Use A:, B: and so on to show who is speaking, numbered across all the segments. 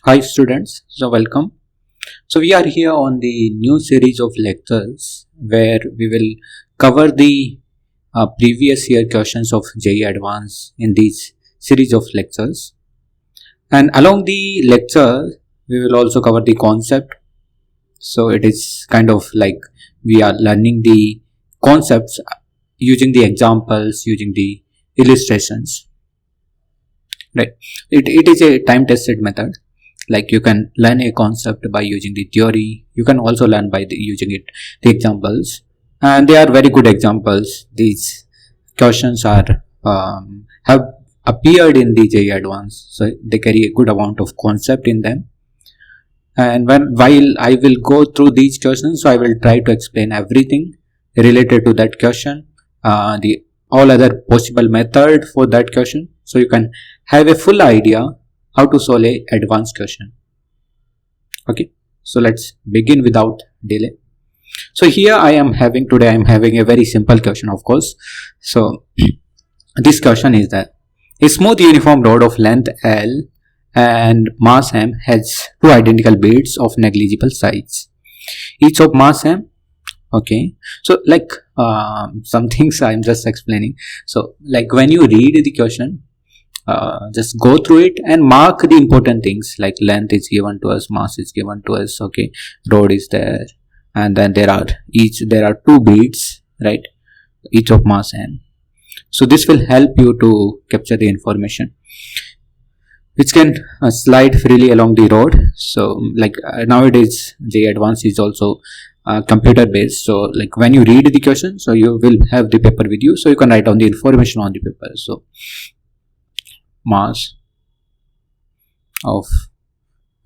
A: Hi students, so welcome. So we are here on the new series of lectures where we will cover the previous year questions of JEE Advanced in these series of lectures. And along the lecture, we will also cover the concept. So it is kind of like we are learning the concepts using the examples, using the illustrations. Right. It is a time tested method. Like you can learn a concept by using the theory, you can also learn by using the examples, and they are very good examples. These questions are have appeared in the JEE Advanced, so they carry a good amount of concept in them. And while I will go through these questions, so I will try to explain everything related to that question, the all other possible method for that question, so you can have a full idea how to solve a advanced question. Okay, so let's begin without delay. So here I am having a very simple question, of course. So this question is that a smooth uniform rod of length L and mass m has two identical beads of negligible size, each of mass m. Okay, so like some things I'm just explaining. So like when you read the question, just go through it and mark the important things, like length is given to us, mass is given to us, okay, rod is there, and then there are two beads, right, each of mass n. So this will help you to capture the information which can slide freely along the rod. So like nowadays JEE Advanced is also computer based, so like when you read the question, so you will have the paper with you, so you can write down the information on the paper. So mass of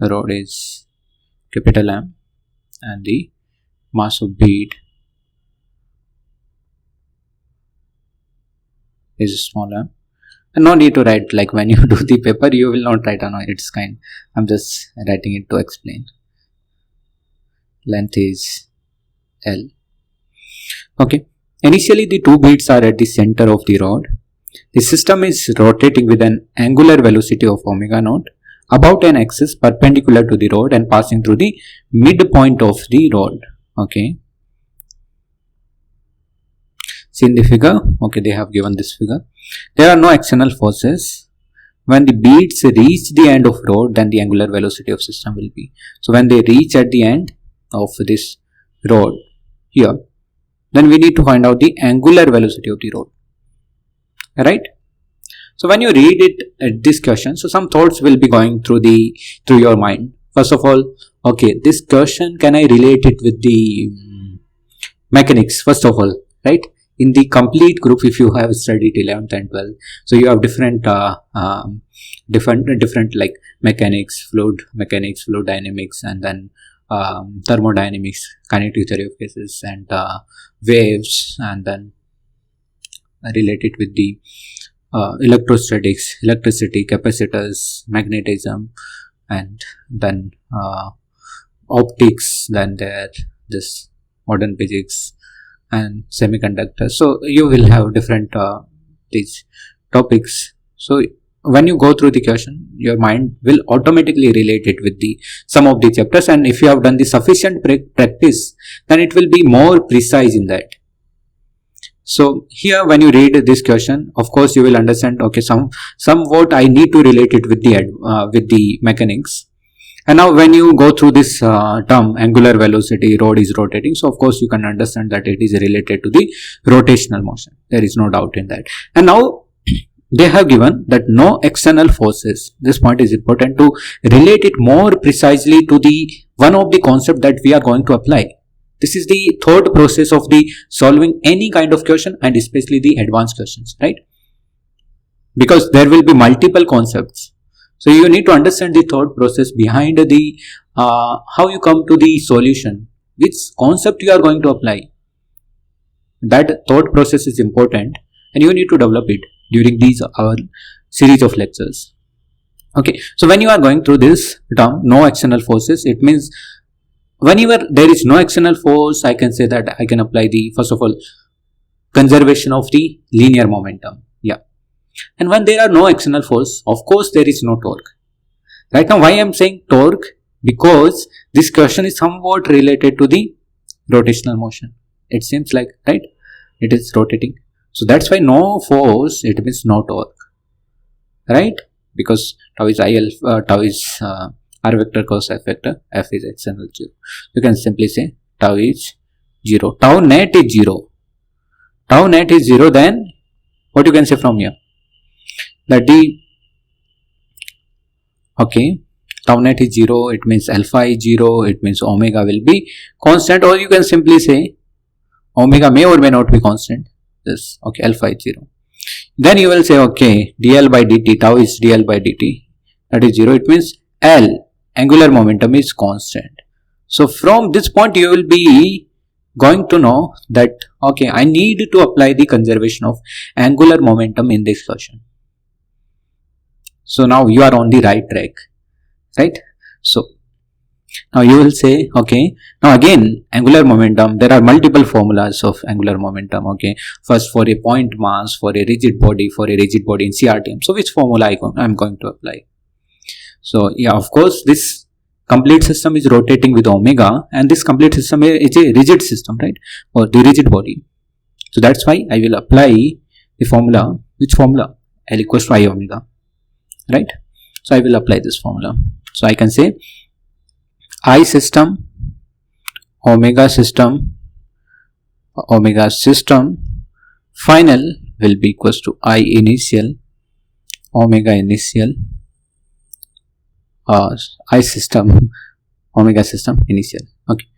A: rod is capital M and the mass of bead is small m. And no need to write, like when you do the paper you will not write on it's kind, I'm just writing it to explain. Length is L. Okay, initially the two beads are at the center of the rod. The system is rotating with an angular velocity of omega naught about an axis perpendicular to the rod and passing through the midpoint of the rod. Okay, see in the figure, okay, they have given this figure. There are no external forces. When the beads reach the end of rod, then the angular velocity of system will be. So when they reach at the end of this rod here, then we need to find out the angular velocity of the rod. Right? So when you read it at this question, so some thoughts will be going through your mind. First of all, okay, this question, can I relate it with the mechanics? First of all, right? In the complete group, if you have studied 11th and 12th, so you have different like mechanics, fluid mechanics, fluid dynamics, and then thermodynamics, kinetic theory of gases, and waves, and then related with the electrostatics, electricity, capacitors, magnetism, and then optics, then there this modern physics and semiconductors. So you will have different these topics. So when you go through the question, your mind will automatically relate it with the some of the chapters, and if you have done the sufficient practice, then it will be more precise in that. So here when you read this question, of course you will understand, okay, somewhat I need to relate it with the mechanics. And now when you go through this term, angular velocity, rod is rotating, so of course you can understand that it is related to the rotational motion. There is no doubt in that. And now they have given that no external forces. This point is important to relate it more precisely to the one of the concept that we are going to apply. This is the third process of the solving any kind of question, and especially the advanced questions, right? Because there will be multiple concepts. So you need to understand the thought process behind the how you come to the solution, which concept you are going to apply. That thought process is important, and you need to develop it during these our series of lectures. Okay, so when you are going through this term, no external forces, it means whenever there is no external force, I can say that I can apply the, first of all, conservation of the linear momentum. Yeah. And when there are no external force, of course there is no torque. Right now, why I am saying torque? Because this question is somewhat related to the rotational motion. It seems like, right? It is rotating. So that's why no force, it means no torque. Right? Because tau is tau is r vector cos f vector, f is external 0. You can simply say tau is 0. Tau net is 0. Tau net is 0, then what you can say from here? That the okay, tau net is 0, it means alpha is 0, it means omega will be constant, or you can simply say omega may or may not be constant. This, okay, alpha is 0. Then you will say, okay, dl by dt, tau is dl by dt, that is 0, it means L, angular momentum, is constant. So from this point you will be going to know that, okay, I need to apply the conservation of angular momentum in this question. So now you are on the right track, right? So now you will say, okay, now again, angular momentum, there are multiple formulas of angular momentum, okay. First for a point mass, for a rigid body in CRTM. So which formula I am going to apply? So yeah, of course, this complete system is rotating with omega, and this complete system is a rigid system, right? Or the rigid body. So that's why I will apply the formula. Which formula? L equals to I omega, right? So I will apply this formula. So I can say I system, omega system final will be equals to I initial, omega initial, I system, omega system initial. Okay,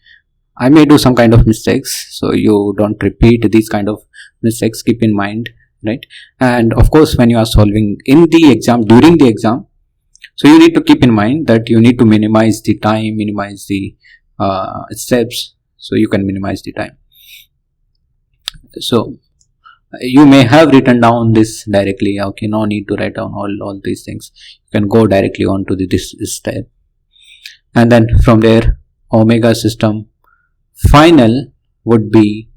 A: I may do some kind of mistakes, so you don't repeat these kind of mistakes, keep in mind, right? And of course, when you are solving in the exam, during the exam, so you need to keep in mind that you need to minimize the time, minimize the steps, so you can minimize the time. So you may have written down this directly, okay, no need to write down all these things. You can go directly on to this step, and then from there omega system final would be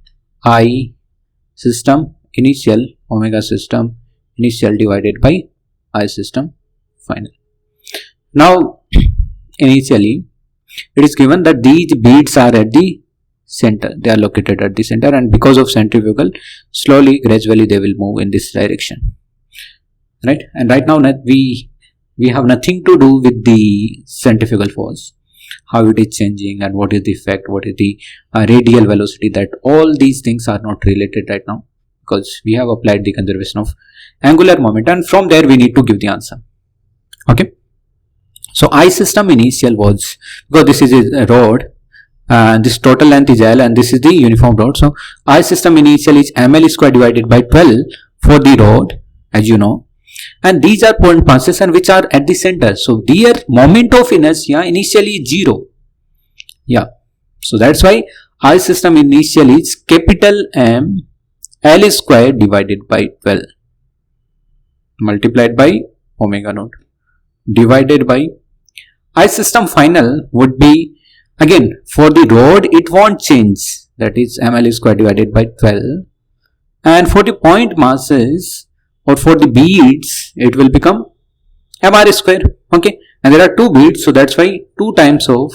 A: I system initial, omega system initial divided by I system final. Now initially it is given that these beads are at the center, they are located at the center, and because of centrifugal, slowly gradually they will move in this direction, right? And right now we have nothing to do with the centrifugal force, how it is changing and what is the effect, what is the radial velocity, that all these things are not related right now, because we have applied the conservation of angular momentum, and from there we need to give the answer. Okay, so I system initial was, because this is a rod, this total length is L and this is the uniform rod, so I system initial is ml square divided by 12 for the rod, as you know, and these are point masses and which are at the center, so their moment of inertia initially is 0. Yeah, so that's why I system initial is capital M L square divided by 12 multiplied by omega naught divided by I system final would be, again, for the rod it won't change, that is ml square divided by 12, and for the point masses or for the beads it will become mr square. Okay, and there are two beads, so that's why 2 times of,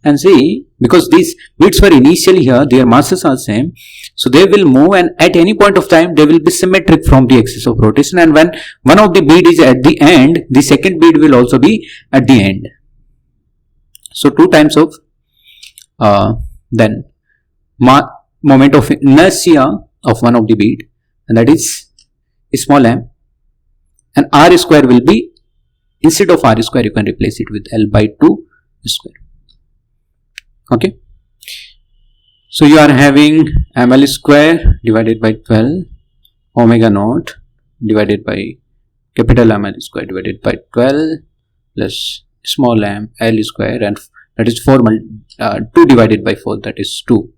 A: and see, because these beads were initially here, their masses are same, so they will move, and at any point of time they will be symmetric from the axis of rotation, and when one of the bead is at the end, the second bead will also be at the end. So 2 times of then moment of inertia of one of the bead, and that is small m, and r square will be, instead of r square you can replace it with L by 2 square. Okay, so you are having ml square divided by 12 omega naught divided by capital ml square divided by 12 plus small m L square, and that is 2 divided by 4, that is 2.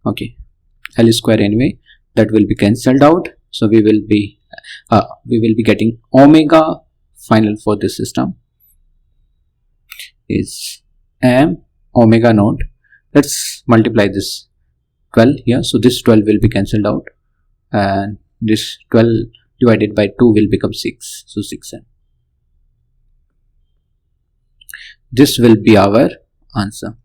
A: Okay, L square anyway, that will be cancelled out, so we will be getting omega final for this system is m omega naught. Let's multiply this 12 here, so this 12 will be cancelled out, and this 12 divided by 2 will become 6, so 6m. this will be our answer.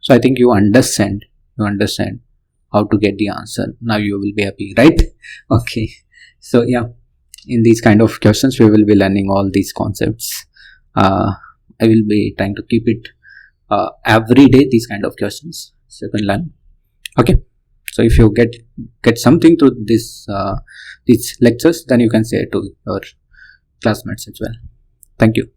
A: So I think you understand how to get the answer. Now you will be happy, right? Okay, so yeah, in these kind of questions we will be learning all these concepts. I will be trying to keep it every day, these kind of questions, so you can learn. Okay, so if you get something to this these lectures, then you can say it to your classmates as well. Thank you.